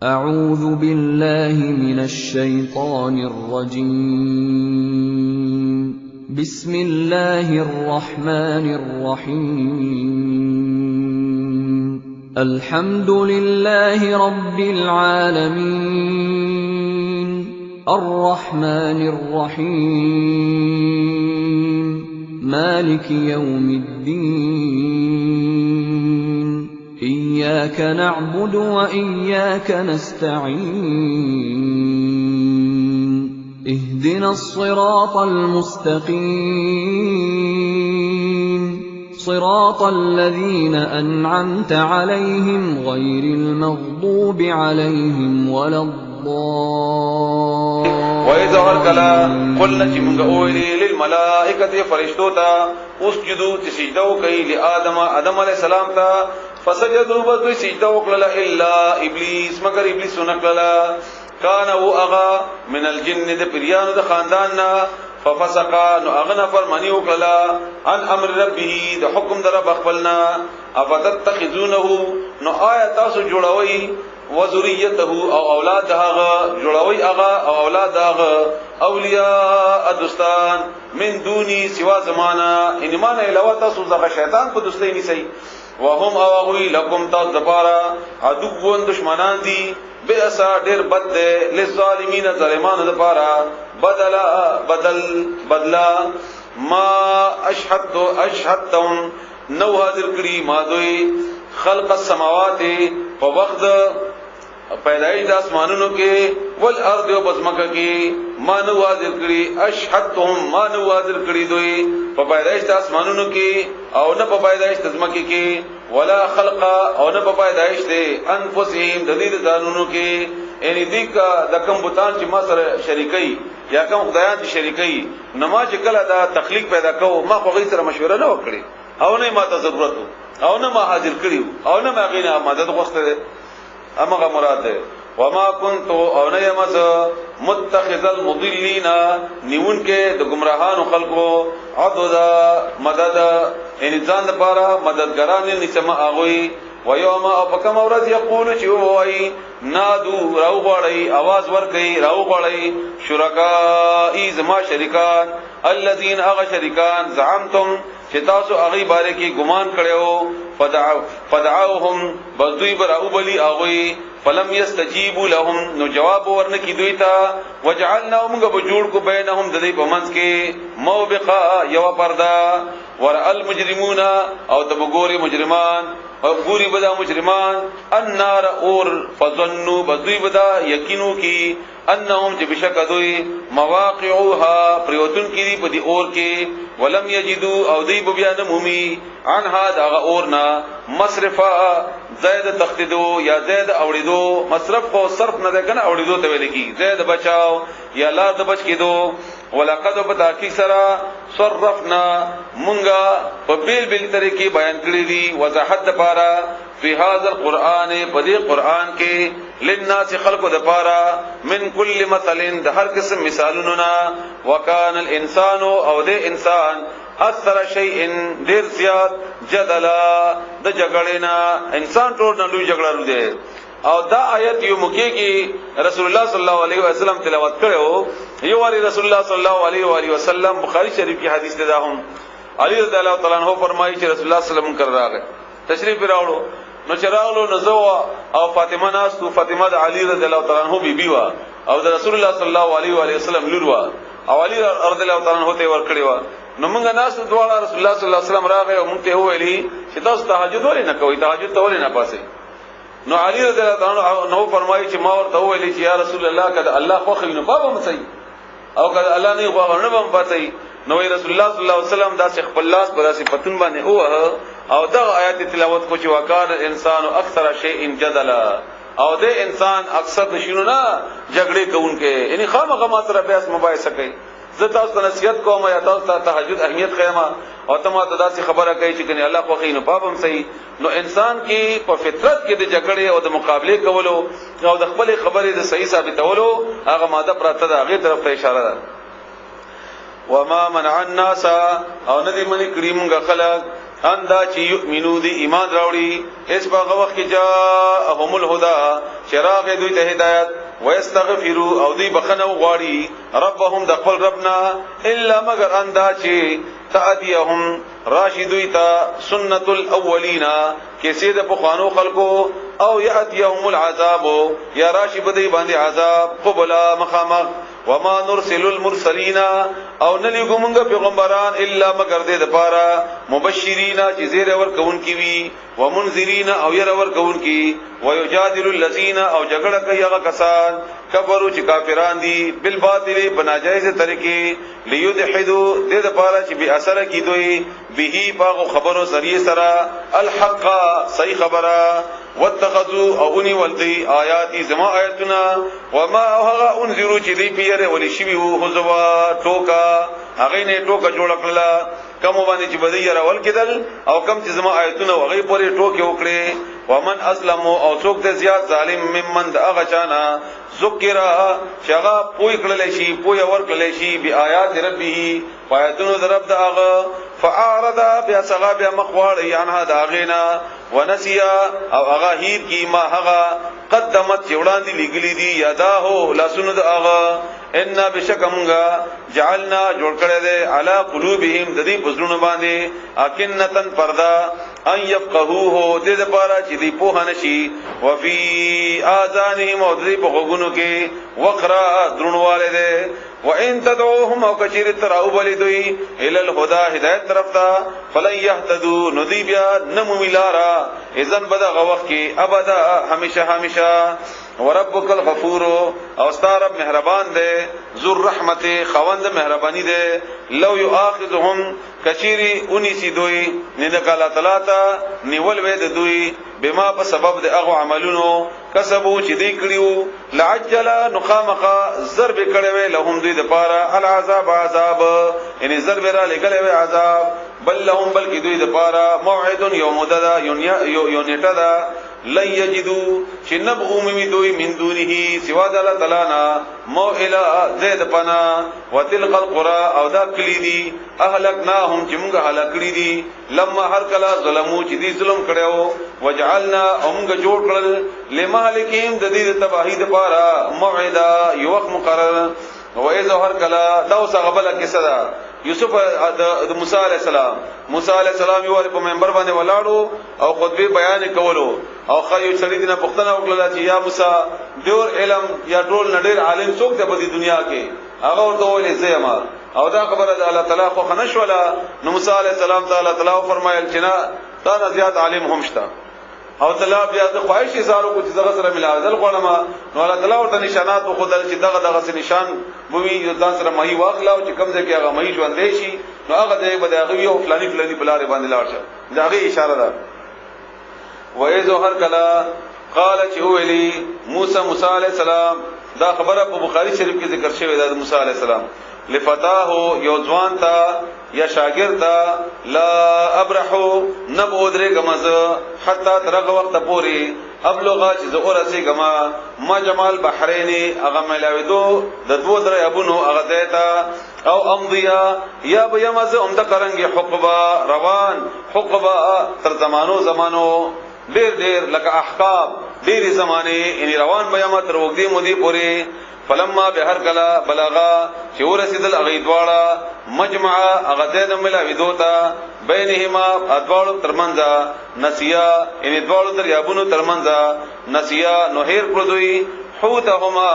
أعوذ بالله من الشيطان الرجيم بسم الله الرحمن الرحيم الحمد لله رب العالمين الرحمن الرحيم مالك يوم الدين إياك نعبد وإياك نستعين اهدنا الصراط المستقيم صراط الذين أنعمت عليهم غير المغضوب عليهم ولا وَإِذَا وَرْكَلَا قُلْنَا چِمُنْغَ أُوِلِي لِلْمَلَائِكَةِ فَرِشْتُوتَا اسْجُدُوا تِسِجْدَوْ كَيْ لِآدَمَ آدم علیہ السلام تا فَسَجَدُوا بَدُوِ سِجْدَوْ قْلَلَا إِلَّا إِبْلِيسِ مگر إِبْلِيسُ نَقْلَلَا كَانَ وُ أَغَا مِنَ الْجِنِّ دِ پِرِيَانُ دِ خانداننا فَفَسَقَا نُ أَغْنَ فرمانیو قْلَلَا عن أمر ربه د حکم در رب اخبلنا افتتخذونه نو آیا تاسو جوړوي وذریته او اولاد هغه جوړوي هغه او اولاد هغه اولیاء دوستان من دوني سوا زمانہ ان ایمان علاوه تاسو زغه شیطان په دوستۍ نيسي وهم اوغوي لكم تذبارا عدوون دشمنان دي بئسا ډیر بد ده للظالمین ظالمانو لپاره بدلا ما اشهدتم نو حاضر کړي ما دوی خلق السماوات په وخت پیدایش د اسمانونو کې والارض او بزمکه کې ما نو حاضر کړي اشهدتم ما نو حاضر کړي دوی په پیدایش د اسمانونو کې او نه په پیدایش د زمکه کې ولا خلق او نه په پیدایش د انفسهم د دې ځانونو کې ان دې کا د کوم بوتان چې ما سره شریکي یا کوم خدایان چې شریکي نماز کله دا تخلیق پیدا کوو ما خو غي سره مشوره نه وکړي او نه ما ته ضرورت او نه ما حاضر کړیو او نه ما غینه مدد غوښته امغه مراد ده وما كنت او نه يمز متخذ المضلين نیون کې د گمراهانو خلقو عضدا مدد ان ځان لپاره مددګران نشم اغوي ويوم او پکم ورځ یقول چې وای نادو راو غړی आवाज ور کوي راو غړی شرکای زما شریکان الذين اغ شریکان زعمتم چې تاسو هغه باره کې ګمان کړو فدعوهم بذوی براو بلی اغوی فلم يستجيبوا لهم نو جواب ورنکی دوی تا وجعلنا موږ به جوړ کو بینهم د دې په منځ کې موبقا یو پردا ورال مجرمون او د بګوري مجرمان او ګوري بدا مجرمان النار اور فظنوا بذوی بدا یقینو کی انهم چې بشک دوی مواقعها پریوتن کی دی په دی اور کې ولم یجدوا او دی بیان مومی عنها دا اورنا مصرفا زید تخدیدو یا زید اوریدو مصرف کو صرف نه ده کنه اوریدو ته ویل کی زید بچاو یا لا د بچ کیدو ولقد بتاکی سرا صرفنا مونږه په بیل بیل طریقې بیان کړی دي وضاحت لپاره فی هذا القرآن بدی قرآن کې للناس خلق د پاره من کل مثل د هر قسم مثالونو نا وکانه الانسان او د انسان اثر شیء ډیر زیات جدلا د جګړینا انسان ټول نه لوی جګړه لري او دا آیت یو مکی کې رسول الله صلی الله علیه وسلم تلاوت کړو یو وری رسول الله صلی الله علیه و آله وسلم بخاری شریف کی حدیث ده هم علی رضی الله تعالی عنہ فرمایي چې رسول الله صلی الله علیه وسلم کړه راغی تشریف راوړو نو چراغلو نزوا او فاطمه ناس تو فاطمه د علی رضی الله تعالی عنہ بیبي وا او د رسول الله صلی الله علیه و آله وسلم لور وا او علی رضی الله تعالی عنہ ته ور کړی وا نو موږ ناس دواړه رسول الله صلی الله علیه وسلم راغی او موږ ته ویلي چې تاسو تهجد ولې نه کوئ تهجد ته ولې نه پاسئ نو علی رضی الله تعالی عنہ فرمایي چې ما ورته ویلي چې یا رسول الله کده الله خو خینو بابا مسئ او کده الله نه خو نه بم پاسئ نو رسول الله صلی الله علیه وسلم دا شیخ پلاس پر صفاتون باندې او دا آیات تلاوت کو چې وکړ انسان اکثر شیء جدلا او د انسان اکثر نشونو نه جګړې کوونکې یعنی خامخا ما سره بحث مباحثه کوي زه تاسو ته نصیحت کوم یا تاسو ته تهجد اهمیت خیمه او ته ما ته داسې خبره کوي چې کني الله خو خینو پابم صحیح نو انسان کې په فطرت کې د جګړې او د مقابله کولو او د خپل خبرې د صحیح ثابتولو هغه ماده پراته ده هغه طرف ته اشاره ده وما منع الناس او ندی منی کړي مونږه خلق اندا چې یؤمنو دی ایمان راوړي اس په وخت کې جاءهم الهدى چراغ دوی ته هدایت ويستغفروا او دی بخنو غواړي ربهم د خپل ربنا الا مگر اندا چې تاتيهم راشدوی تا سنت الاولین کیسه د پخوانو خلقو او یاتيهم العذاب یا راشی بدی باندې عذاب قبلا مخامخ وما نرسل المرسلین او نلیګو مونږ پیغمبران الا مگر دې د پاره مبشرین چې زیر ور کون کی وی ومنذرین او ير ور کون کی ويجادل الذين او جګړه کوي هغه کسان کفروا چې کافران دي بالباطل بناجایز طریقې ليدحدوا دې د پاره چې به اثر کی دوی به باغ خبرو ذریعہ سرا الحق صحیح خبره واتخذوا اوني ولدي آیات زما آیاتنا وما هغه انذروا چې دی پیره ولي شی وو حزوا ټوکا هغه نه ټوکا جوړ کړلا کوم باندې چې بدی راول کېدل او کم چې زما آیاتونه وغي پورې ټوکې وکړي ومن اسلم او څوک د زیات ظالم ممن د هغه چانا ذکر شغا پوی کړل شي پوی ور کړل شي بی آیات ربه آیاتونو درب داغه فاعرض بیا سغا بیا مخواړ یانها داغینا ونسیا او هغه هیر کی ما هغه قدمت چوڑان دی لګلی دی یادا هو لاسونو داغه ان بشکمغا جعلنا جوړ کړل دي علی قلوبهم د دې پزړونو باندې اکنتن پردا ان يفقهوه دې لپاره چې دی په نشي وفي اذانهم او دې په غوګونو کې وقرا درنواله دي وان تدعوهم او کثیر تراو بلدوی ال الهدى هدایت طرف تا فلن يهتدوا ندیبیا نمو ملارا اذن بدا غوخ کی ابدا همیشه وربک الغفور او ستارب مهربان دے ذو الرحمت خوند مهربانی دے لو یؤاخذهم کثیری انیسی دوی ننک الله تعالی تا نیول وید دوی بما په سبب د هغه عملونو کسبو چې دی کړیو لعجل نخامخه ضرب کړي لهم دوی د پاره العذاب عذاب یعنی ضرب را لګلې عذاب بل لهم بلکی دوی د پاره موعد یوم مددا یونیټا دا لن یجدو چې نبغو می دوی من دونه سوا د الله تعالی نا موئلا زید پنا وتلق القرى او دا کلی دی اهلکناهم چې موږ هلاکړي دي لما هر کلا ظلمو چې دي ظلم کړو وجعلنا موږ جوړ کړل لمالکهم د دې تباہی د پاره موعدا یو وخت مقرر و اذا هر کلا دا وسغبل کې صدا یوسف د موسی علی السلام یو په منبر باندې ولاړو او خطبه بیان کولو او خایو سړي دینه پښتنه وکړه چې یا موسی ډور علم یا ټول نډیر عالم څوک ته په دنیا کې هغه ورته ویل زېما او دا خبره د الله تعالی خو خنش ولا نو موسی علی السلام تعالی فرمایل چې نه دا زیات عالم هم شته او تعالی بیا د خواهش زارو کو چې دغه سره ملاوزل غوړم نو الله تعالی ورته نشانات خو دل چې دغه نشان بوي د سره مہي واخلا او چې کمزه کې هغه مہي ژوند دی شي نو هغه دې بداغوي او فلاني بلاره باندې لاړ شه داغه اشاره ده وایذ هر کلا قال چې ویلي موسی علی السلام دا خبره په بخاری شریف کې ذکر شوی ده موسی علی السلام لفتاه یو ځوان تا یا شاګرد تا لا ابرحو نبودره گمز حتا ترغه وخت پوری ابلغا چې زورسي گما ما جمال بحرین هغه ملاویدو د دوه درې ابونو هغه دیتا او امضیا یا بیمز عمده کرنګي حقبا روان حقبا تر زمانو ډیر لکه احقاب ډیر زمانه ان روان بیمه تر وګدي مودي پوری فلما بهر کلا بلغا چې ورسیدل اغه دواړه مجمع اغه زید ملاوی دوتا بینهما ادوالو ترمنځ نسیا ان ادوالو در یابونو ترمنځ نسیا نو هیر پردوی حوتهما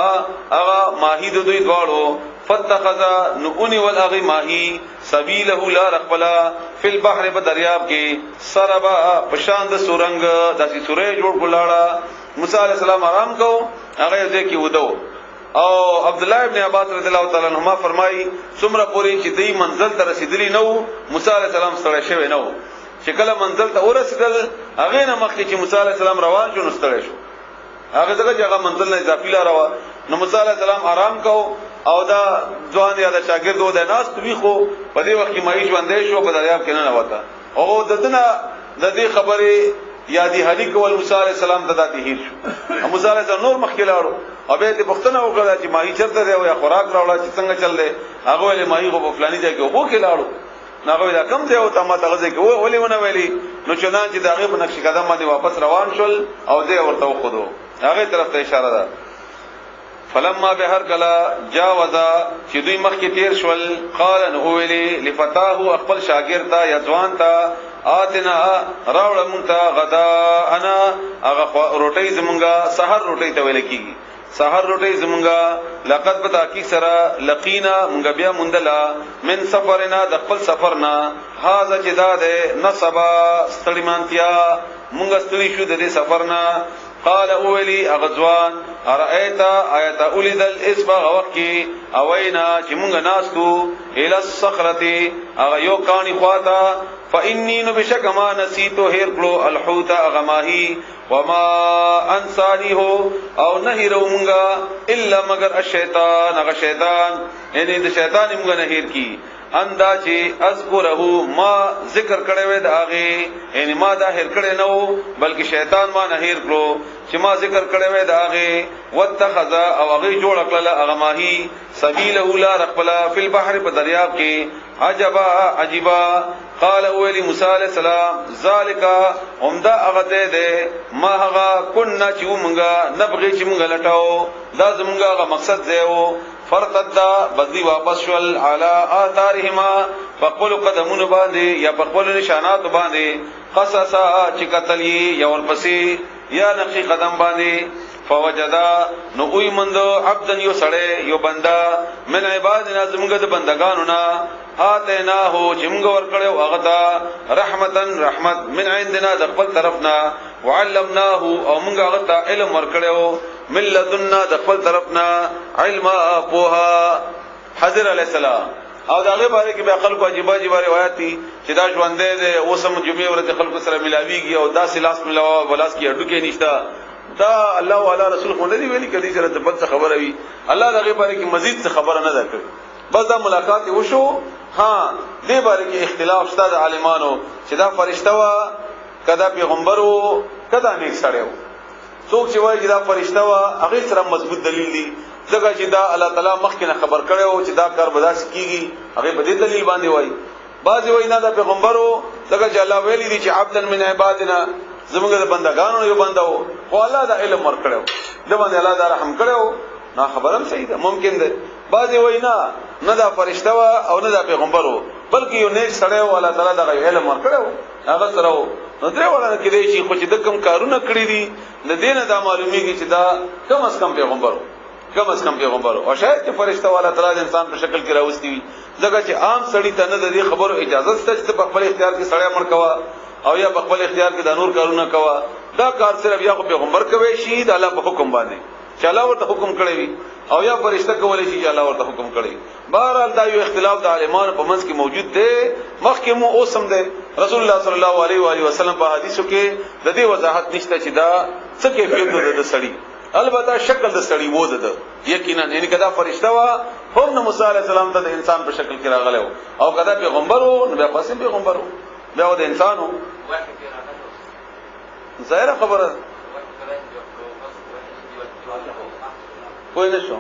اغه ماهی دوی دواړو فتخذ نؤنی والاغی ماهی سبیله لا رقبلا فی البحر بدریاب کې سربا پشاند سورنګ داسې سورې جوړ کلاړه موسی علی السلام آرام کو هغه دې کې ودو او عبد الله ابن عباس رضی الله تعالی عنہما فرمایي څومره پوری چې دې منزل ته رسیدلی نو موسی علی السلام ستړی شوی نو چې کله منزل ته ورسیدل هغه نه مخکې چې موسی علی السلام روان شو نو ستړی شو هغه دغه چې هغه منزل نه اضافي لا روان نو موسی علی السلام آرام کو او دا ځوان یا د شاګرد و د ناس توی خو په دې وخت کې مایي ژوندې شو په دریاب کې نه وتا او دتنه د دې خبرې یادی هلی کول موسی علی السلام د داتې هیر شو موسی علی السلام نور مخکې لاړو او به دې پښتنه وکړه چې ماهی چرته دی او یا خوراک راوړل چې څنګه چل دی هغه ولې ماهی غو په فلاني ځای کې وبو کې لاړو ناغوی دا کم دی او ته ما تغزه کې ولې ونه ویلي نو چنان چې داغه په نقش قدم باندې واپس روان شول او دې ورته وخدو هغه طرف ته اشاره ده فلما بهر کلا جاوزا چې دوی مخکې تیر شول قال نو ویلي لفتاه خپل شاګرد ته یزوان ته آتنا راوړ مونږ غدا انا هغه روټي زمونږه سحر روټي ته ویل کیږي سحر روټي زمونږه لقد بتا کی سرا لقینا مونږ بیا مندلا من سفرنا د خپل سفرنا هاذا چې دا ده نصبا ستړیمانتیا مونږ ستړي شو د دې سفرنا قال اولي اغزوان ارأيت آیت اولد الاسبغ وقی اوینا چې مونږ ناستو الى الصخرة اغه یو کانی خواتا فإني نبشك ما نسيتو هير کلو الحوت اغماهي وما انسانيه او نهيرو مونږه الا مگر الشیطان اغه شیطان یعنی د شیطان مونږ نهیر کی اندا چې اذکره ما ذکر کړي وې داغه یعنی ما دا هیر کړي نو بلکې شیطان ما نهیر کړو چې ما ذکر کړي وې داغه واتخذ او هغه جوړ کړل هغه ماهی سبیله لا رقبلا فی البحر په دریاب کې عجبا عجبا قال اولی موسی علیہ السلام ذالک عمدا هغه دې ما هغه كنا چې مونږه نبغي چې مونږه لټاو دا زمونږه هغه مقصد دیو فرتدا بدی واپس شول علی آثارهما فقل قدمون باندې یا فقل نشانات باندې قصصا چې قتل یا ورپسې یا نقشی قدم باندې فوجدا نو اوی مندو عبدن یو سړی یو بندا من عبادنا زمونږ د بندگانو نا آتیناه چې موږ ورکړو هغه ته رحمتن رحمت من عندنا د خپل طرفنا وعلمناه او موږ هغه ته علم ورکړو من لدنا د خپل طرفنا علم پوها حضرت علی السلام او داغه باره کې به خلکو عجیب عجیب روایت دي چې دا ژوندې ده اوسم جمعې ورته خلکو سره ملاويږي او دا سلاس ملاوا ولاس کې اډو کې نشتا دا الله والا رسول خو نه دی ویلي کدي سره د بل څه خبره وي الله داغه باره کې مزید څه خبره نه ده کړې بس دا ملاقات وشو ها دې باره کې اختلاف شته د عالمانو چې دا فرشته وا کدا پیغمبر وو کدا نیک سړی وو څوک چې وایي دا فرشته وا هغه سره مضبوط دلیل دی ځکه چې دا الله تعالی مخکې خبر کړو چې دا کار بداس کیږي هغه په دې دلیل باندې وایي بعضی وایي نه دا پیغمبر وو ځکه چې الله ویلي دي چې عبدن من عبادنا زموږ د بندگانو یو بندو خو الله دا علم ورکړو د باندې الله دا رحم کړو نه خبرم صحیح ده ممکن ده بعضی وایي نه دا فرشته وا او نه دا پیغمبر وو بلکې یو نیک سړی و الله تعالی دا علم ورکړو هغه سره وو نو درې وړاندې کې دی چې خو چې د کوم کارونه کړی دي د دینه دا معلومیږي چې دا کم از کم پیغمبر وو کم از کم پیغمبر او شاید چې فرشته والا تعالی د انسان په شکل کې راوستي وي ځکه چې عام سړی ته نه د دې خبرو اجازه شته چې په خپل اختیار کې سړی مړ کوا او یا په خپل اختیار کې د نور کارونه کوا دا کار صرف یا پیغمبر کوي شي د الله په حکم باندې چې الله ورته حکم کړی وي او یا فرشته کولای شي چې الله ورته حکم کړی بهرحال دا یو اختلاف د عالمانو په منځ کې موجود دی مخکې مو اوسم دی رسول الله صلی الله علیه و آله وسلم په حدیثو کې د دې وضاحت نشته چې دا څه کیفیت د سړی البته شکل د سړی وو ده یقینا یعنی کدا فرشته وا هم نو موسی علیہ السلام ته د انسان په شکل کې راغله او کدا پیغمبر وو نو بیا قاسم پیغمبر وو بیا د انسانو ظاهر خبره کوئی نشو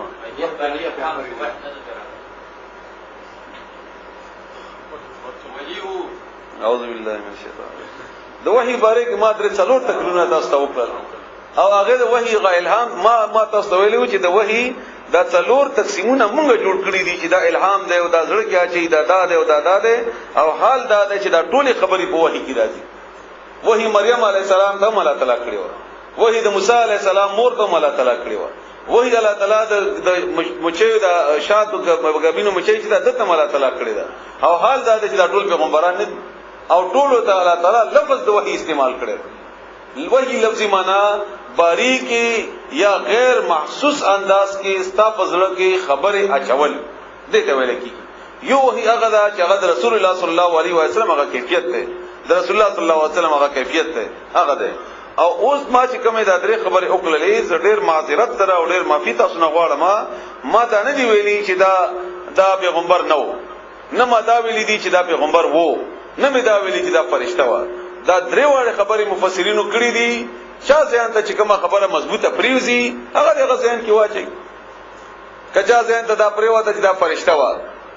اعوذ بالله من الشیطان د وحی باره کې ما درې څلور تکرونه تاسو ته وکړل او هغه د وحی غ الهام ما تاسو ویلو چې د وحی دا څلور تقسیمونه مونږ جوړ کړی دي چې دا الهام دی او دا زړه کې اچي دا دی او دا دی او حال دا دی چې دا ټولي خبرې په وحی کې راځي وحی مریم علی السلام ته الله تعالی کړی و وحی د موسی علی السلام مور ته الله تعالی کړی و وحی الله تعالی د مچې د شاتو غبینو مچې چې د ته الله تعالی کړی دا او حال دا دی چې دا ټول پیغمبران او ټول ته الله تعالی لفظ د وحی استعمال کړی وحی لفظي معنا باریکی یا غیر محسوس انداز کې استفزړه کې خبره اچول دته ویل کی یو هی هغه دا چې هغه رسول الله صلی الله علیه و سلم هغه کیفیت ده د رسول الله صلی الله علیه و سلم هغه کیفیت ده هغه ده او اوس ما چې کومه دا درې خبره وکړلې ډېر معذرت سره او ډېر معافي تاسو نه غواړم ما دا نه دی ویلي چې دا پیغمبر نه و نه ما دا ویلي دي چې دا پیغمبر وو نه می دا ویلي چې دا فرشته و دا درې وړه خبره مفسرینو کړې دي چا ځان ته چې کومه خبره مضبوطه پریوزي هغه دغه ځان کې واچي کچا ځان ته دا پریوته چې دا فرشته و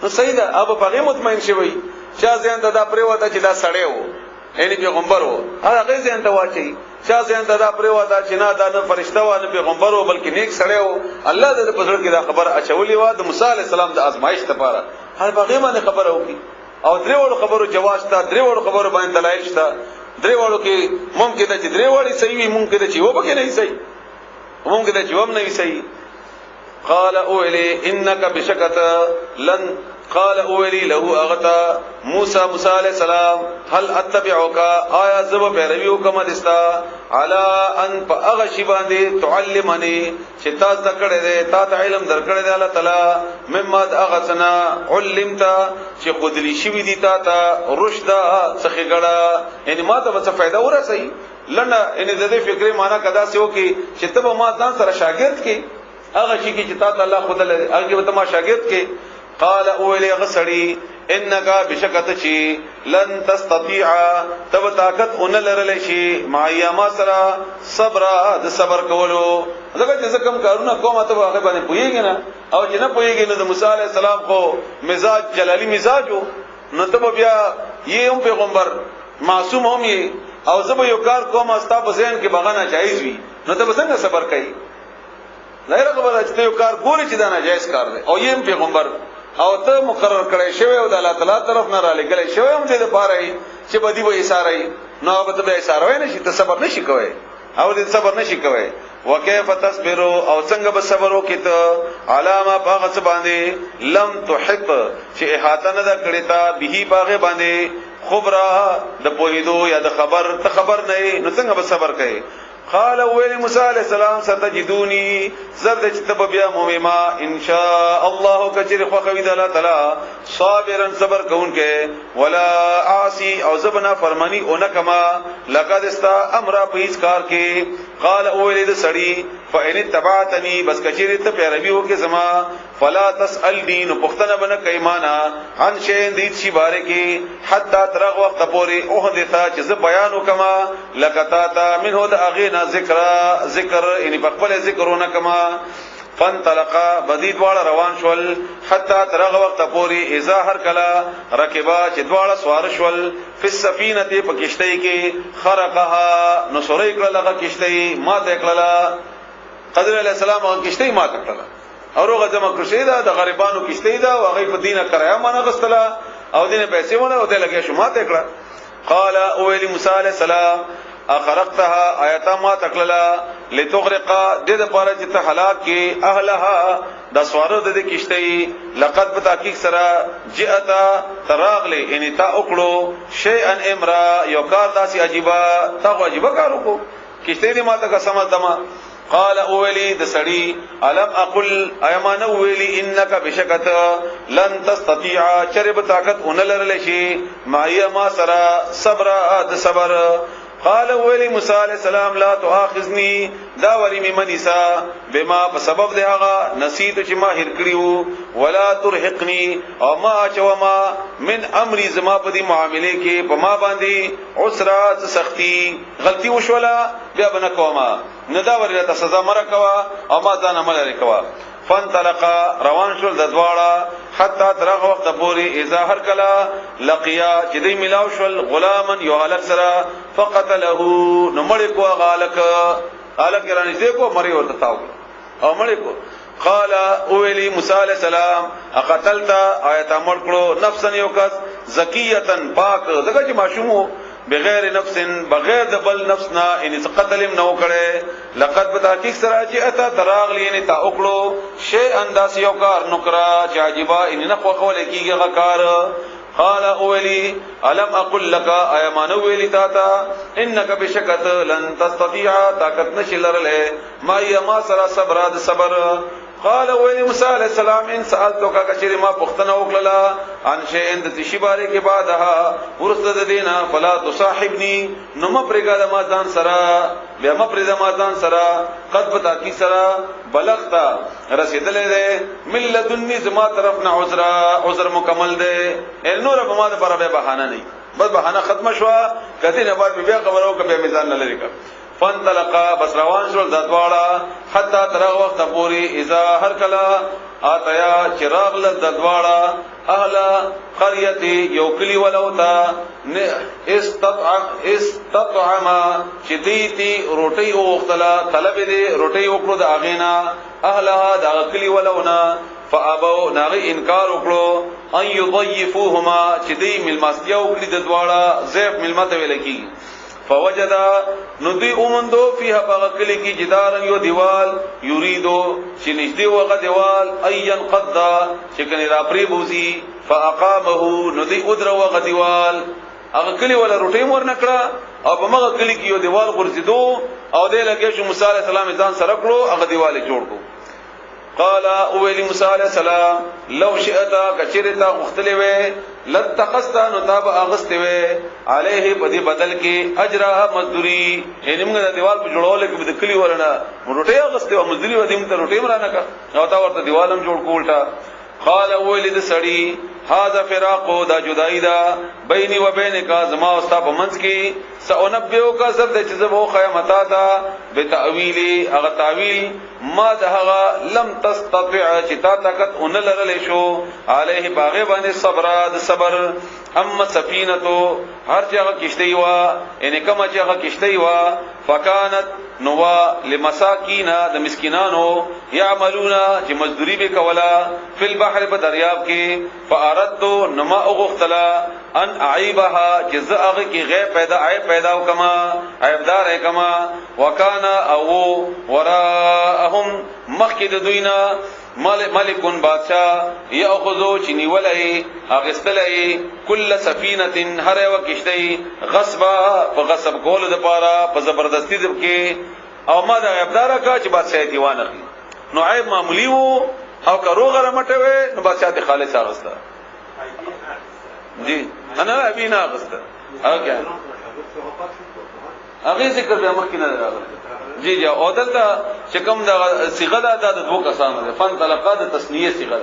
نو صحیح ده اب په هغه مطمئن شوی چا ځین ته دا پریوته چې دا سړی وو یعنی پیغمبر وو هغه ځین ته واچي چا ځین ته دا پریوته چې نه دا نه فرشته و نه پیغمبر وو بلکې نیک سړی وو الله دې په ځړ کې دا خبر اچولې و د موسی عليه السلام د آزمائش لپاره هر باغې باندې خبره وکي او درې وړو خبرو جواز تا درې وړو خبرو باندې دلایل شته درې وړو کې ممکن ده چې درې وړي صحیح وي ممکن ده چې و به کې نه صحیح ممکن ده چې و نه صحیح قال اولی انك بشکت لن قال اولی له اغتا موسی علیہ السلام هل اتبعك آیا زب پیرویو کوم دستا علی ان اغشی باندې تعلمنی چې تا ذکر دې تا علم درکړه دې الله تعالی مما اغسنا علمت چې خودلی شوی دي تا رشد څخه غړه یعنی ما ته څه فائدہ ورسي لنه ان دې فکرې معنا کدا سيو کې چې ته ما ځان سره شاګرد کې هغه شي کې چې تا الله خود له هغه ته ما شاګرد کې قال اولی غسړي انك بشکت چی لن تستطيع تب طاقت ان لرل شي معیا ما سره صبر د صبر کولو دغه چې کم کارونه کوم ته هغه باندې پويږي نه او چې نه پويږي نو د موسی عليه السلام خو مزاج جلالی مزاجو نو ته بیا یې هم پیغمبر معصوم هم یې او زه به یو کار کوم استا په ذهن کې بغانه جایز وي نو ته څنګه صبر کوي ظاهر خبره چې یو کار ګوري چې دا ناجایز کار دی او یې پیغمبر او ته مقرر کړی شوی او د الله تعالی طرف نه را لګل شوی هم دې لپاره چې بدی به اشاره نو به ته اشاره نه شي ته صبر نشي کوي او دې صبر نشي کوي وکيف تصبروا او څنګه به صبر وکړه علامه باغ باندې لم تحط چې احاطه نه کړی تا به باغ باندې خبره د پوهیدو یا د خبر ته خبر نه نو څنګه به صبر کوي قال ویل موسی علیہ السلام ستجدونی زرد چتب بیا مومما ان شاء الله کچری خو خوید الله تعالی صابرا صبر کون کې ولا عاصی او زبنا فرمانی اونکما لقد استا امر پیس کار کې قال اولید سړی فان تبعتنی بس کچری ته پیرویو کې زما فلا تسال دین پختنه بن کایمانا عن شین دې شی باره کې حتا ترغ وخت پوری اوه دتا چې ز بیان وکما لکتا تا منه د اغینا ذکر یعنی په خپل ذکرونه کما فانطلقا بدید واړه روان شول حتا ترغ وخت پوری اذا هر کلا رکبا چې دواړه سوار شول په سفینه په کشتی کې خرقها نو سورې کړه لغه کشتی ما ته کړه قدر علی السلام او کشتی ما ته کړه او هغه جمع کړی دا د غریبانو کشتی دا او هغه په دینه کریا ما نه غستله او دینه پیسې ونه او ته لګې شو ما ته کړه قال اولی موسی علیہ السلام اخرقتها آیتا ما تکللا لتغرق د پاره چې ته هلاک کې اهلها د سوارو د کشتی لقد بتحقیق سرا جئتا تراغلی ان تا وکړو شیئا امرا یو کار داسي عجيبه تا عجيبه کار وکړو کشتی دې ما ته قسم دما قال اولی د سړی الم اقل ايمان اولی انك بشکت لن تستطيع چرب طاقت ان لرل شي ما ما سرا صبر د صبر قال ویلی موسی علیہ السلام لا تؤاخذنی دا وری منیسا بما بسبب دهغه نسیت چې ما هر کړیو ولا ترهقنی او ما چوما من امر زما په دې معاملې کې په ما باندې عسرات سختی غلطی وشولا بیا بنا کوما ندا وری ته سزا مرکوا او ما ځان عمل لري فانطلقا روان شول د دواړه حتا ترغه وخت پوری اذا هر کلا لقیا چې دی ملاو شول غلامن یو هلک سره فقتله نمړ کو غالک الک رانی دې کو مری ورته تاو او مړ کو قال اولی موسی علیہ السلام اقتلت آیت امر کړو نفسن یو کس زکیتن پاک دغه چې ماشومو بغیر نفس بغیر د بل نفسنا ان قتل نو کړي لقد بتحقیق سره چې اتا تراغلی ان تا وکړو شی انداس یو کار نکرا چې عجيبه ان نه خو خول کیږي غکار قال اولی الم اقل لك ايمان ویلی تا انك بشکت لن تستطيع طاقت نشلرله ما سرا صبر د صبر قال ویلی موسی علیہ السلام ان سالتک کچری ما پختنه وکړه ان شی اند تشباره کې بعدها ورسد دینا فلا تصاحبني نو ما پرګا د ما ځان سرا بیا ما پرګا ما ځان سرا قد بتا کی سرا بلغتا رسیدلې ده ملذنی زما طرف نه عذر مکمل ده نور په ما د پر به بهانه نه بس بهانه ختم شو کته نه بعد بیا خبرو ک به میزان نه لري فانطلقا بس روان شول د دواړه حتا تر وخت پورې اذا هر کلا آتیا چراغ ل د دواړه اهل قريه یو کلی ولوتا استطعما شديتي روټي او وختلا طلب دي روټي وکړو د اغینا اهلها د کلی ولونا فابو ناغي انکار وکړو ان يضيفوهما چې دی ملمستیا وکړي د دواړه ضيف ملمته ولکی فوجد ندی اومندو فيها بغکلی کی جدار یو دیوال یریدو چې نږدې وغه دیوال اين قد چې کني را پری بوزي فاقامه ندی ادرو وغه دیوال هغه کلی ولا روټي مور نکړه او په مغه کلی کې یو دیوال غرزیدو او دې لګې شو موسی عليه السلام ځان سره کړو هغه دیوال جوړ کړو قال اولی موسی علیہ السلام لو شئتا کچرتا مختلف لتقستا نتاب اغستوی علیه بدی بدل کې اجرها مزدوری یعنی موږ د دیوال په جوړولو کې د کلی ورنه روټي اغستو مزدوری ودی موږ روټي مرانه کا او تا ورته دیوالم جوړ کولټا قال اولی د سړی هاذا فراق دا جدائی دا بیني و بینک زما او ستا په منځ کې سأنبئو کا زر د چیز وو قیامتا دا بتاویلی هغه تعویل ما دهغه لم تستطيع چتا طاقت ان لرل شو علیه باغه باندې صبر اما سفینتو هر چاغه کشتی وا ان کما چاغه کشتی وا فکانت نوا لمساکین د مسکینانو یعملون چې مزدوری به کولا فی البحر په دریاب کې فاردت نما اغختلا ان اعيبها جزاء کی غیب پیدا وکما عیبدار ہے کما وکانا او وراءهم مخکد دوینا ملکون بادشاہ یاخذو چنی ولای اغستلای کل سفینه هر یو کشتی غصبا په غصب کول د پاره په زبردستی د کې او ما د عیبدار کا چې بادشاہ دیوان اخلي نو عیب معمولی وو او کرو غره مټوي نو بادشاہ د خالص اغستا جی انا ابینا اغستا اوکے هغه ذکر به مخکې نه راغلی جی جی او دلته چې کوم د صيغه د دوه کسانو ده فن طلقات د تسنیه صيغه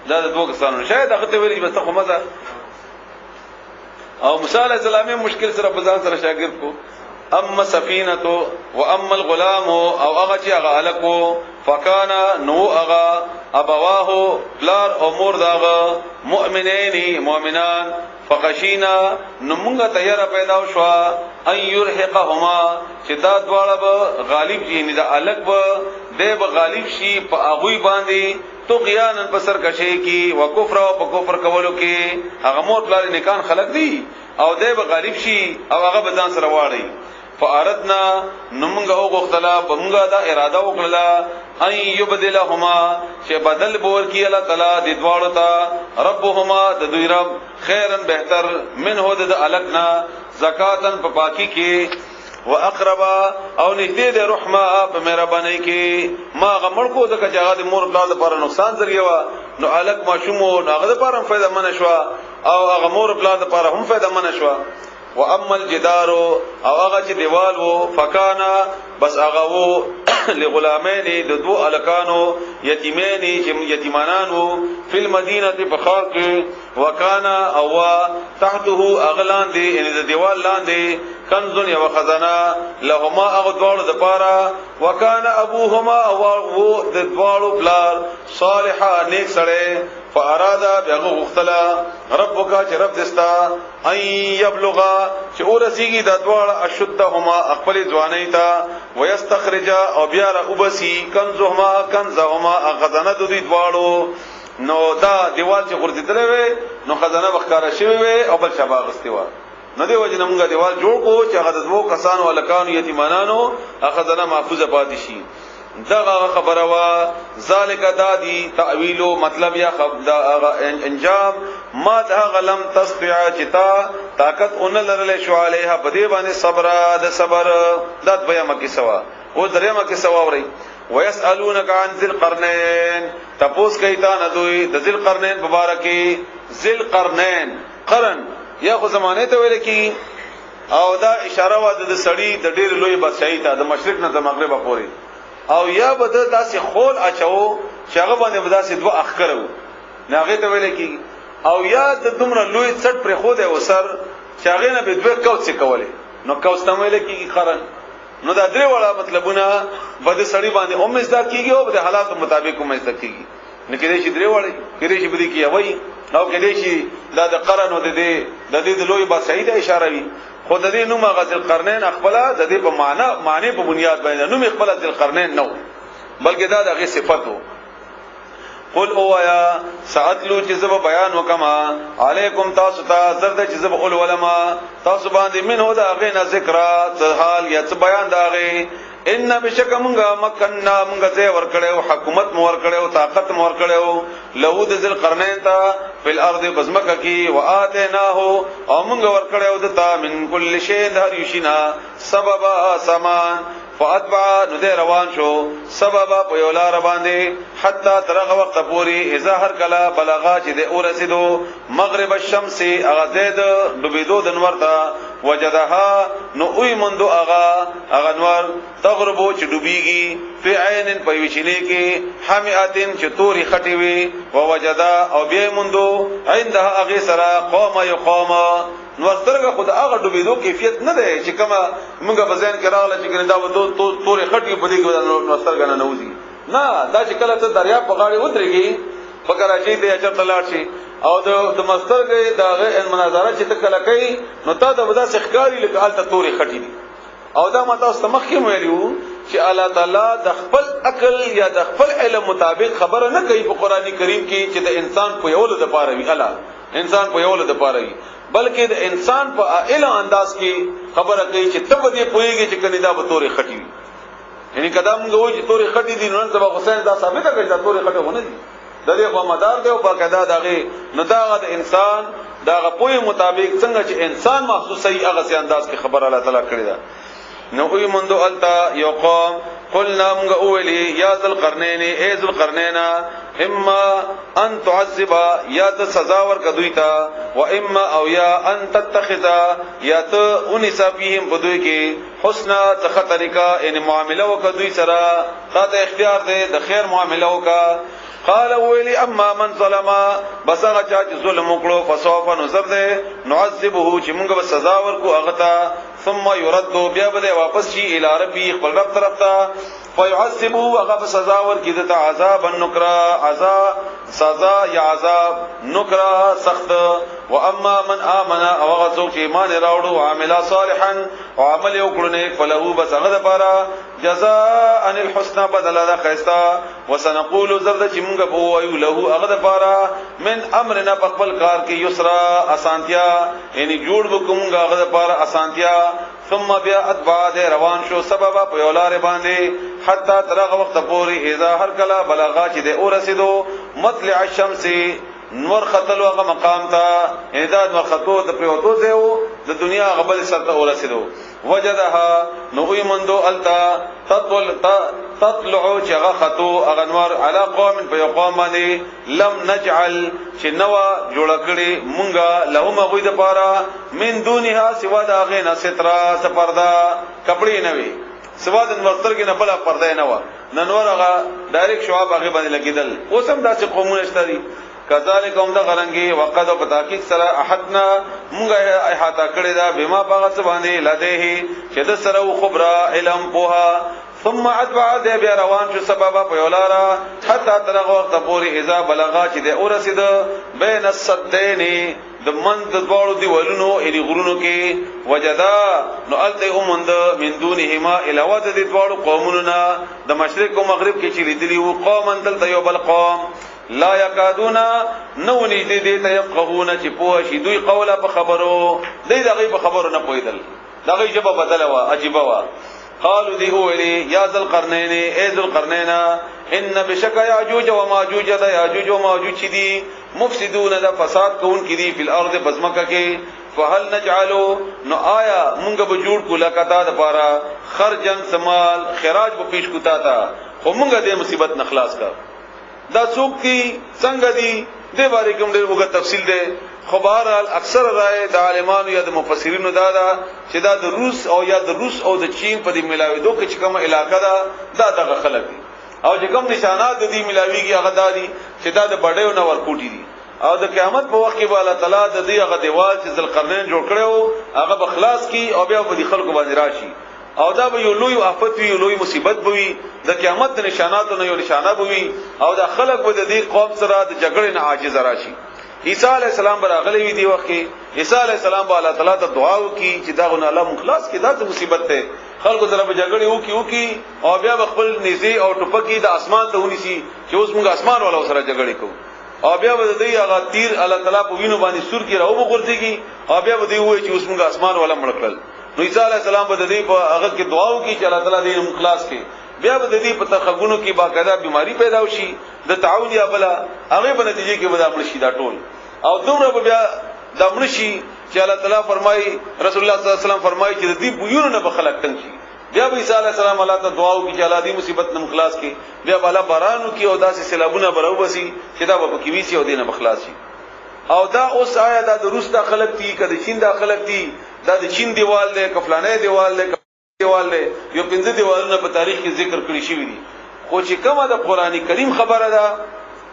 ده د دوه کسانو شاید هغه ته ویل بس خو مزه او موسی علیہ السلام مشکل سره په ځان سره شاګرد کو اما سفینه و اما الغلام او هغه چې هغه الکو فکانا نو هغه ابواه لار امور داغه مؤمنان فقشینا نمونگا تیارا پیدا شوا ان یرحقهما چې دا دواړه به غالب شي نه دا الګ به د غالب شي په اغوی باندې تو غیانن په سرکشي کې وکفر او په کفر کولو کې هغه مور پلار نکان خلق دي او د غالب شي او هغه به ځان سره واړي فاردنا نمونگا او غختلا بمونگا دا اراده وکړه ان یبدلهما چې بدل بور کی الله تعالی د دواړو ته ربهما د دوی رب خیرن بهتر منه د الکنا زکاتن په پاکی کې واقربا او نږدې د رحمه په مهرباني کې ما غمړ کو د کجاغه د مور بلال لپاره نقصان ذریعہ وا نو الک ماشومو هغه لپاره فائدہ منشوا او هغه مور بلال لپاره هم فائدہ منشوا واما الجدار او هغه چې دیوال وو فکانا بس هغه وو لغلامین د دو الکانو یتیمین چې یتیمانان وو فل مدینه په خار کې وکانا او تحته اغلان دی ان د دیوال لاندې کنز یو خزانه لهما اغدوال د پاره وکانا ابوهما او د دوالو بلار صالحا نیک سره فارادا بهغه غختلا ربک چې رب دستا ان یبلغا چې ورسیږي د دواړه اشدهما خپل ځواني تا ويستخرج او بیا را وبسي کنزهما خزانه د دې دواړو نو دا دیوال چې غردیدلې وي نو خزانه بخکاره شوی وي او بل شبا غستی و نو دی وجه موږ دیوال جوړ کو چې هغه د دوه کسانو الکانو یتیمانانو خزانه محفوظه پاتې شي دغه خبره وا ذالک دادی تعویلو مطلب یا انجام ما ده لم تستطيع چتا طاقت اون لرل شو علیها بدی باندې صبر دات بیا مکی سوا او درې مکی سوا وري ويسالونك عن ذل قرنين تپوس کیتا ندوی د ذل قرنين مبارکی ذل قرنين قرن یا خو زمانه ته ویل کی او دا اشاره وا د سړی د ډیر لوی بادشاہي ته د مشرق نه د مغرب پورې او یا بده داسې خول اچو شغه باندې داسې دوه اخکرو ناغه ته ویل کی او یا د دومره لوی څټ پر خو ده وسر شغه نه به دوه کوڅ کوله نو کوڅ ته ویل کی قرن نو دا درې وړه مطلبونه بده سړی باندې هم مزدا کیږي او د حالات مطابق هم مزدا کیږي نه کېږي چې درې وړه کېږي چې بده کیږي وای او کېږي چې دا د قرن او د دې د لوی با صحیح اشاره وي خود دې نوم غزل قرنین خپل د دې په معنی په بنیاد باندې نوم خپل ذل قرنین نو بلکې دا دغه صفاتو قل اوایا ساتلو چې زب بیان وکما علیکم تاسو ته زرد چې زب اول علماء تاسو باندې من هو دا غینا ذکر حال یا بیان دا غي ان بشک مونږه مکننا مونږه زه ور کړو حکومت مو ور کړو طاقت مو ور کړو له د ذل قرنین تا فل ارض بزمکه کی واتیناه او مونږه ور کړو دتا من کل شی هر یشنا سبب سامان فاتبع نذ روان شو سبب په یو لار باندې حتا ترغه وخت پوری اذا هر کلا بلغا چې د اورسیدو مغرب الشمس اغه زید ډوبېدو د نور ته وجدها نو اوی مندو اغا نور تغربو چې ډوبېږي فی عین په وچینه کې حمیاتن چې توري خټي وي ووجدا او به مندو عندها اغه سرا قوم یقوم نو سترګه خود هغه ډوبېدو کیفیت نه ده چې کما موږ په ځین کې راغله چې ګندا و تورې خټي په دې کې نو سترګه نه نوځي نه دا چې کله ته دریا په غاړه ودرېږي په کراچۍ ته اچر تلاړ شي او د مسترګې دغه مناظره چې ته کله کوي نو تا د ودا څخکاری لکه الته تورې خټي دي او دا ماته استمخ کې ویلو چې الله تعالی د خپل عقل یا د خپل علم مطابق خبره نه کوي په قران کریم کې چې د انسان په یو د پاره وي الله انسان په یو د پاره وي بلکې د انسان په علم انداز کې خبره کوي چې تب دې پويږي چې کنيدا به تورې خټي یعنی قدم غوږ چې تورې خټي دي نن سبا حسین دا ثابت کوي چې تورې خټي ونه دي د دې په مدار دی او په کدا دغه نو دا د انسان دغه پوي مطابق څنګه چې انسان محسوسي هغه سي انداز کې خبر الله تعالی کړی دا نو وي مندو التا یو قوم قلنا موږ اولي یا ذل قرنین ای ذل قرنینا اما ان تعذب یا ته سزا ورک دوی تا و اما او یا ان تتخذ یا ته انس فیهم بدوی کې حسنا تخطرکا ان معاملہ وک دوی سره تا ته اختیار دی د خیر معاملہ وکا قال ویلی اما من ظلم بس هغه چې ظلم وکړو فسوف نذر ده نعذبه چې موږ به سزا ورکو هغه ته ثم يرد بیا به واپس شي الی ربی خپل رب طرف ته فيعذبه هغه سزا ورکړي د عذاب النکرا عذاب سزا یا عذاب نکرا سخت و اما من امن او هغه څوک چې ایمان راوړو عامل صالحا او عمل وکړو نیک فله بس هغه لپاره جزاء ان الحسنى بدل ذا خيستا وسنقول زرد چې موږ به وایو له هغه لپاره من امرنا بقبل کار کې یسرا اسانتیا یعنی جوړ وکوم هغه لپاره اسانتیا ثم بیا اتبع روان شو سبب په یولار باندې حتا ترغه وخت پوری اذا هر کلا بلغا چې د اورسیدو مطلع الشمس نور خطل هغه مقام ته اعداد وختو د پروتو دیو د دنیا غبل سره اورسیدو وجدها نوې مندو التا تطلع چغه خطو اغنوار علی قوم په قوم باندې لم نجعل چې نوا جوړ کړي مونږه لهم غوې د پاره من دونها سوا د اغه نسترا سپردا کپڑے نه وي سوا د مستر کې نه بل پرده نه و ننور هغه ډایرکټ شواب هغه باندې لګیدل اوسم داسې قومونه شته کذالک هم دا غرنګي وقد په تحقیق سره احدنا مونږه احاطه کړی دا بما باغ څه باندې لديه چې د سره خبره علم پوها ثم اتبع ذ بیا روان شو سبب په یولارا حتا ترغه وخت پوری اذا بلغا چې د اورسید بین الصدین د من د دوړو دی ولونو اری غرونو کې وجدا نو الته اومند من دونهما الواد د دوړو قومونو د مشرق او مغرب کې چې لیدلی وو قوم دل یو بل قوم لا یکادونا نو نږدې دې ته يفقهون چې پوه شي دوی قوله په خبرو دې دغه په خبرو نه پویدل دغه جبه بدله وا عجيبه وا قالوا ذي هو لي يا ذل القرنين اي ذل القرنين ان بشك ياجوج وماجوج ذا ياجوج وماجوج دي مفسدون ذا فساد كون كدي في الارض بزمکه کې فهل نجعلوا نو آیا مونږ به جوړ کو لکتا د پاره خرجن سمال خراج به پیش کوتا تا خو مونږ دې مصیبت نه خلاص کا دا څوک دي څنګه دي دې باندې کوم ډېر وګ تفصیل ده خو بهرحال اکثر رائے د عالمانو یا د مفسرینو دا چې دا د روس او یا د روس او د چین په دې ملاویدو کې چې کومه علاقه ده دا دغه خلک دي او چې کوم نشانات د دې ملاویږي هغه دادي چې دا د بډایو نو ورکوټي دي او د قیامت په وخت کې به الله تعالی د دې هغه دیوال چې ذل قرنین جوړ کړو هغه بخلاص کی او بیا په دې خلکو باندې راشي او دا به یو لوی آفت وي، یو لوی مصیبت به وي، د قیامت د نشاناتو نه یو نشانه به وي، او دا خلق به د دې قوم سره د جګړې نه عاجز راشي. عیسی علی السلام براغلی وی دی وخت کې عیسی علی السلام به الله تعالی ته دعا وکي چې دا غو الله مخلاص کې دا مصیبت ده، خلکو سره به جګړې وکي او بیا خپل نيزي او ټوپکی د اسمان ته ونیسي چې اوس موږ اسمان والا سره جګړې کوو، او بیا به دې هغه تیر الله تعالی په وینو باندې سور کې راو وګرځيږي، او بیا به دې وایي چې اوس موږ اسمان والا مړ کړل. نو عیسی علی السلام به دې په هغه کې دعا وکي چې الله تعالی دې مخلاص کې، بیا به دې په تخغونو کې باقاعده بیماری پیدا وشي د تعاون یا بلا، هغه په نتیجه کې به دا مړ شي دا ټول، او دومره به بیا دا مړ شي چې الله تعالی فرمایي، رسول الله صلی الله علیه وسلم فرمایي چې دې بویونو نه به خلق تنګ شي. بیا به عیسی علی السلام الله ته دعا وکړي چې الله دې مصیبت نه مخلاص کړي، بیا به الله بارانو کې او داسې سیلابونه براو بسي چې دا به کې ویسي او دې نه مخلاص شي. او دا اوس آیا دا د روس دا خلق دي کده چین دا خلق دي، دا د چین دیوال دی کفلانه دیوال دی دیوال دی، یو پنځه دیوالونه په تاریخ کې ذکر کړی شوی دي، خو چې کومه د قران کریم خبره ده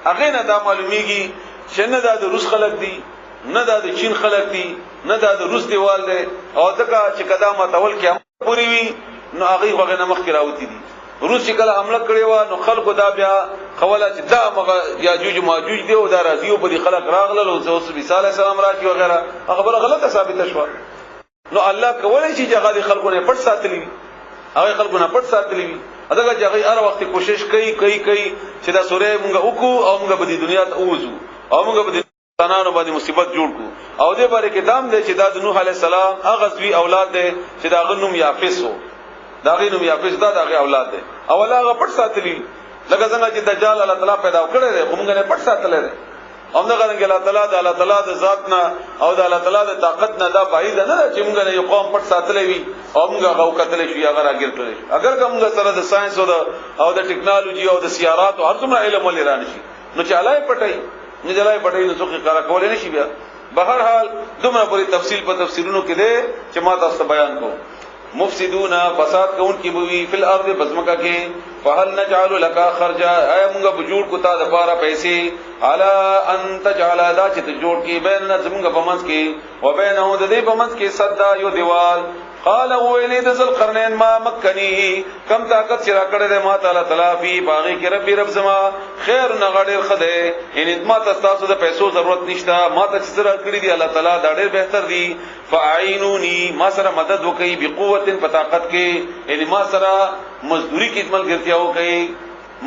هغه نه دا معلومیږي چې نه دا د روس خلق دي، نه دا د چین خلق دي، نه دا د روس دیوال دی، او دغه چې قدامه تول کې پوری وي نو هغه وغه نه مخ کې راوتی دي. روس چې کله حمله کړې و نو خلکو دا بیا خوله چې دا یاجوج ماجوج دی او دا راځي او په دې خلک راغلل او اوس عیسی علی السلام راځي وغیرہ، هغه بل غلطه ثابته شو. نو الله کولای شي چې هغه خلکو نه پټ ساتلی، هغه خلکو نه پټ ساتلی وي، هغه چې هغه هر وخت کوشش کوي چې دا سورې مونږه وکړو او مونږ په دې دنیا ته ووزو او مونږ په دې انسانانو باندې مصیبت جوړ کو، او دې باندې کې دام دی چې دا د نوح علی السلام هغه زوی اولاد دی چې دا غنوم یافس وو، دا غنوم یافس دا هغه اولاد دی، او هغه پټ ساتلی لکه څنګه چې دجال الله تعالی پیدا کړی دی خو مونږ نه پټ ساتلی دی. هم دا غره الله تعالی د ذات نه او د الله تعالی د طاقت نه دا بعید نه چې موږ نه یو قوم پټ ساتلې وي او موږ هغه وکړل شي هغه راګر کړل شي. اگر کوم سره د ساينس او د ټکنالوژي او د سیارات او هر څومره علم ولران شي نو چې علای پټي نه جلای پټي نو څوک کار کولای نشي. بیا بهر حال دومره پوری تفصیل په تفسیرونو کې ده چې ما تاسو بیان کوم. مفسدون فساد کون کی بوی فی الارض بزمکا کې فهل نجعل لك خرجا اي موږ بجوړ کو تا د پاره پیسې الا ان تجعل دا چې ته جوړ کی بین زموږ په منځ کې و بینه د دې په منځ کې صدا یو دیوال. قال ويلي ذل القرنين ما مكني كم طاقت چې را کړې ده ما تعالی فی باغی کې ربي رب زما خیر نه غړې خده ان ما تاسو د پیسو ضرورت نشته ما ته چې سره کړې دي الله تعالی دا ډېر بهتر دي. فاعینونی ما سره مدد وکي بقوت په طاقت کې ان ما سره مزدوری کې ملګرتیا وکي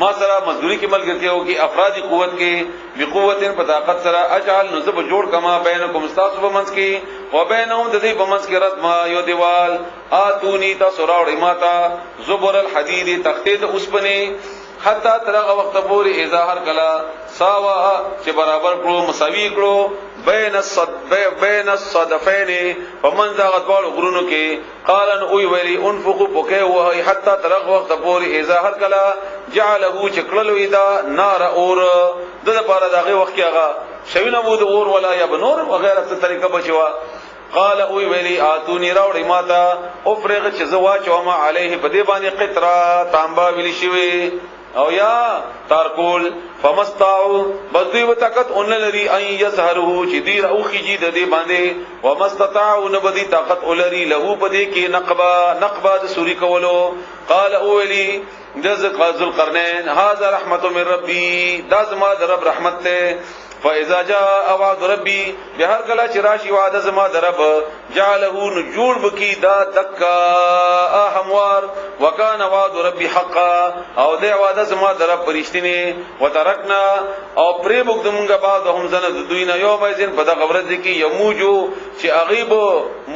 ما سره مزدوری کې ملګرتیا وکي افرادی قوت کې بقوت په طاقت سره اجعل نسب جوړ کما بینکم استاسو په منځ کې و بینهم د دې په منځ کې رتما یو دیوال اتونی تاسو راوړی ماتا زبر الحدید تختې د اوسپنه حتا ترغه وخت پورې اظهار کلا ساوا چې برابر کړو مساوي کړو بین الصدفین ومن ذا غدوال غرونو کې قالن اوی ویلی انفقوا بکه وهي حتا ترغه وخت پورې اظهار کلا جعله چکللو اذا نار اور د لپاره دغه وخت کې هغه شوینه بود اور ولا یا بنور وغیرہ څه طریقه بچوا. قال اوی ویلی اتونی راوړی ماتا افرغ چې زوا چوما علیه بدی باندې قطرا تانبا ویلی شوی او یا تارکول فمستاو بدوی وطاقت ان لري ان يظهره چې دیر او خجی د دې باندې ومستطاعوا نبدی طاقت ولري له بدی کې نقبا د سوري کولو. قال اولی ذل القرنين هذا رحمت من ربي دا زما د رب رحمت ته. فاذا جاء وعد ربي بهر کلا چې راشي وعده زما د رب جعله نجول بکی دا دکا هموار وکانه وعد ربي حقا او دا وعده زما د رب پرشتنی وترکنا او پرې بوګ دمږه بعد هم زنه د دوی نه یو مېزن په دغه ورځ کې یموجو چې اغیب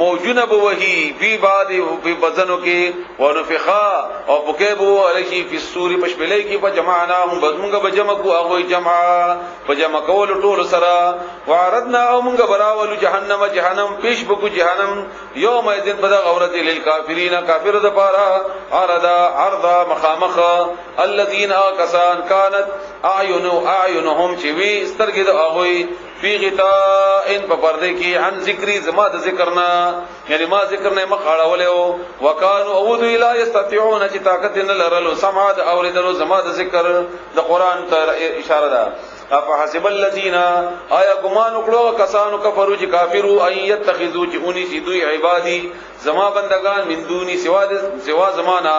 موجونه به وਹੀ بي بعد په بدنو کې ونفخا او بکې بو علشی فی السور پشبلې کې په جمعناهم بدمږه بجمع کو هغه جمع په جمع کول ټول سره وعرضنا او موږ براول جهنم پیش بکو جهنم یوم الدین بدا غورت للکافرین کافر د پاره عرضا مخامخ الذين كسان كانت اعينهم چې وی سترګې د اغوي فی غطاء په پرده کې عن ذکری زما د ذکرنا یعنی ما ذکر نه مخاړولو وکانو اود الا یستطيعون چې طاقت نه لرلو سمع د اوریدلو زما د ذکر د قران ته اشاره ده. افحسب الذين آیا ګمان وکړو کسانو کفرو چې کافرو ان يتخذوا چونی سیدوی عبادی زما بندگان من دونی سوا زمانہ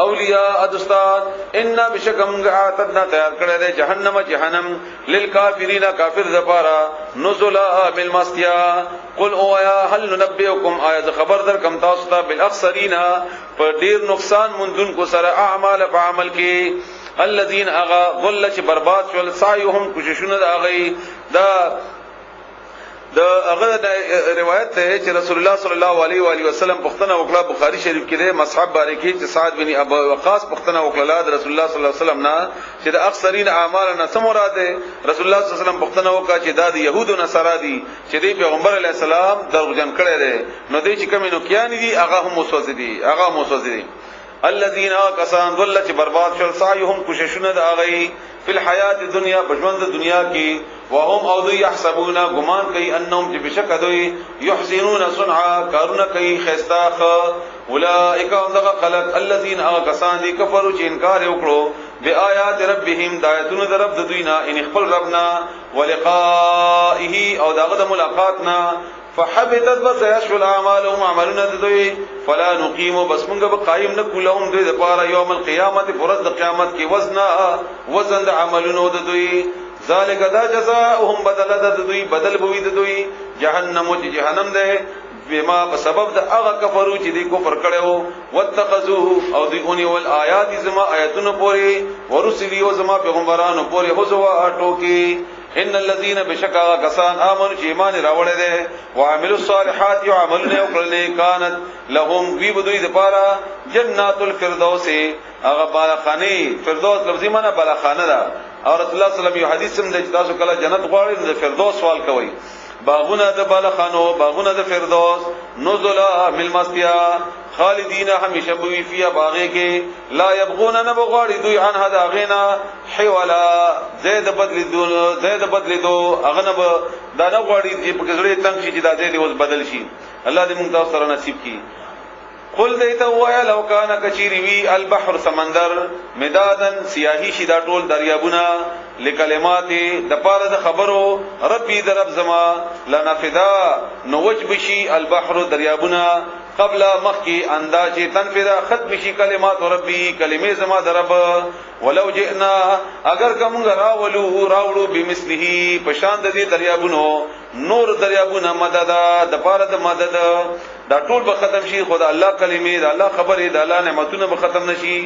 اولیاء ادستان ان بشکم اعتدنا تیار کړه دے جهنم للکافرین کافر زپارا نزلا بالمستیا قل او یا هل ننبئکم آیا خبر در کم تاسو ته بالاخسرین پر ډیر نقصان مندون کو سره اعمال په عمل کې الذين اغا ضل چې برباد شول سعيهم کوششونه دا غي دا هغه روایت ته چې رسول الله صلی الله علیه و علیه وسلم پختنه وکړه بخاری شریف کې ده مصحف باریکی چې سعد بن ابي وقاص پختنه وکړه رسول الله صلی الله علیه وسلم نه چې د اکثرین اعمال نه سم مراده رسول الله صلی الله علیه وسلم پختنه وکړه چې د يهود او نصارا دي چې د پیغمبر علی السلام دروغجن کړي دي نو دې چې کوم نو کیان دي هغه هم موسوسدي الذين كسان ضل چې برباد شول سعيهم کوششونه دا غي فی الحیات الدنیا بجوند دنیا کی وهم او ذی يحسبون گمان کوي انهم چې بشک دوی يحسنون صنعا کارونه کوي خستاخ اولئک هم خلق الذين كسان دي كفروا چې انکار وکړو بیاات ربهم دایتون در رب دوینا ان خپل ربنا ولقائه او داغه ملاقاتنا فحبطت بسيشل اعمالهم عملنا دوی فلا نقيم بس موږ به قائم نه کولهم دوی د پاره یوم القیامت فرض د قیامت کې وزن د عملونو دوی ذالک دا جزاؤهم بدل دوی بدل بوی دوی جهنم ده بما بسبب د هغه کفرو چې دی کفر کړو واتخذوه او دی اونې ول آیات زما آیاتونو پوری ورسلی او زما پیغمبرانو پوری هوزوا ټوکی ان الذين بشکا کسان امنوا چې ایمان راوړل دي وعملوا الصالحات وعملوا وکړل کانت لهم وی بدوی د پاره جنات الفردوس هغه بالخانه فردوس لفظي معنی بالخانه ده او رسول الله صلی الله علیه وسلم یو حدیث هم د تاسو کله جنت غواړئ د فردوس سوال کوي باغونه د بالخانو باغونه د فردوس نزلا ملمستیا خالدین همیشه بوی فیا باغه کې لا يبغون نبغاری دوی عن هدا غینا حوالا زید بدلیدو اغنب دا نه غواړي چې په کزړې تنگ شي چې دا زید اوس بدل شي الله دې موږ تاسو سره نصیب کړي قل دیتا وایا لو کان کچیری وی البحر سمندر مدادن سیاهی شي دا ټول دریابونه لکلمات د پاره د خبرو ربي درب زما لنفدا نوج بشي البحر دریابونه قبل مخکی انداز تنفذ ختم شي کلمات ربي کلمې زما درب ولو جئنا اگر کوم راولو بمثله پشان د دې دریابونو نور دریابونه مدد د پاره د مدد دا ټول به ختم شي خدای الله کلمې د الله خبرې د الله نعمتونه به ختم نشي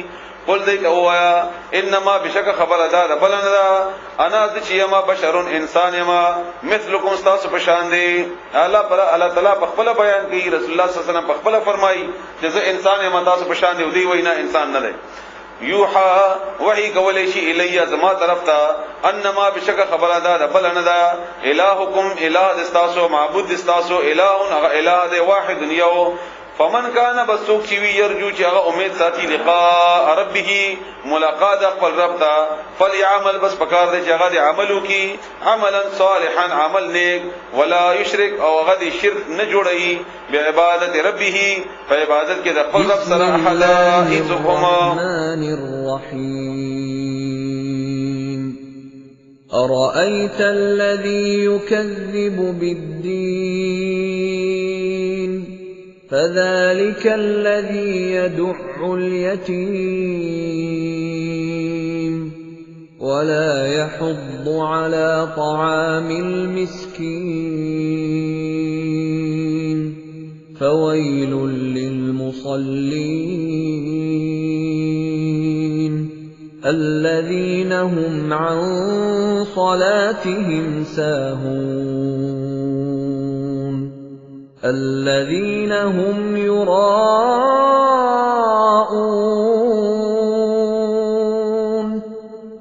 قل دیت اوایا انما بشک خبر ادا بلند دا انا ذ چیما بشر انسان ما مثلکم استاس پشان دی الله تعالی په خپل بیان کوي رسول الله صلی الله علیه وسلم په خپل فرمایي چې زه انسان ما تاسو پشان دی دی وینا انسان نه دی یوحا وحی کولې شي الیا زما طرف ته انما بشک خبر ادا بلند دا الہکم الہ استاسو معبود استاسو الہ الہ دی واحد یو فمن کان بسوک چوی یرجو چې هغه امید ساتي لقاء ربه ملاقات خپل رب ته فليعمل بس پکار دی چې هغه عملو کی عملا صالحا عمل نیک ولا یشرک او هغه شرک نه جوړي به عبادت ربه په عبادت کې د خپل رب سره احد الرحمن الرحیم أرأيت الذي يكذب بالدين فذلك الذي يدع اليتيم ولا يحض على طعام المسكين فويل للمصلين الذين هم عن صلاتهم ساهون الذين هم يراءون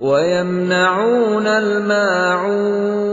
ويمنعون الماعون